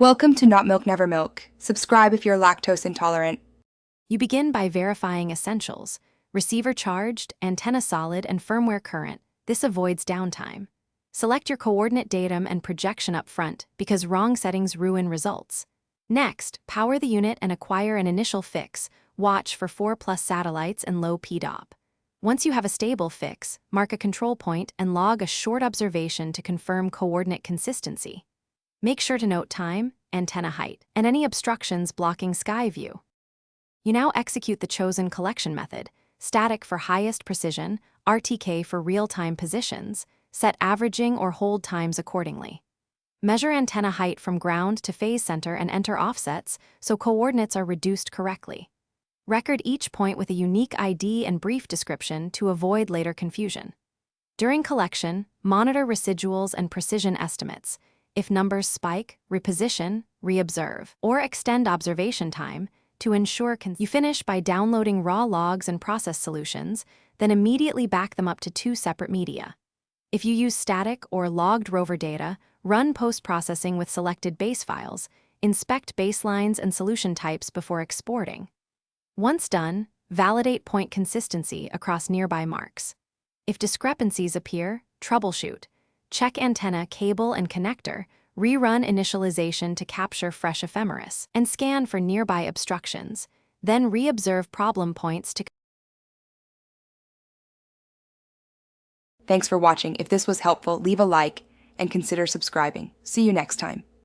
Welcome to Not Milk Never Milk. Subscribe if you're lactose intolerant. You begin by verifying essentials: receiver charged, antenna solid, and firmware current. This avoids downtime. Select your coordinate datum and projection up front because wrong settings ruin results. Next, power the unit and acquire an initial fix. Watch for 4+ satellites and low PDOP. Once you have a stable fix, mark a control point and log a short observation to confirm coordinate consistency. Make sure to note time, antenna height, and any obstructions blocking sky view. You now execute the chosen collection method: static for highest precision, RTK for real-time positions. Set averaging or hold times accordingly. Measure antenna height from ground to phase center and enter offsets so coordinates are reduced correctly. Record each point with a unique ID and brief description to avoid later confusion. During collection, monitor residuals and precision estimates. If numbers spike, reposition, reobserve, or extend observation time to ensure you finish by downloading raw logs and process solutions, then immediately back them up to 2 separate media. If you use static or logged rover data, run post-processing with selected base files, inspect baselines and solution types before exporting. Once done, validate point consistency across nearby marks. If discrepancies appear, troubleshoot. Check antenna, cable, and connector, rerun initialization to capture fresh ephemeris, and scan for nearby obstructions. Then reobserve problem points to... Thanks for watching. If this was helpful, leave a like and consider subscribing. See you next time.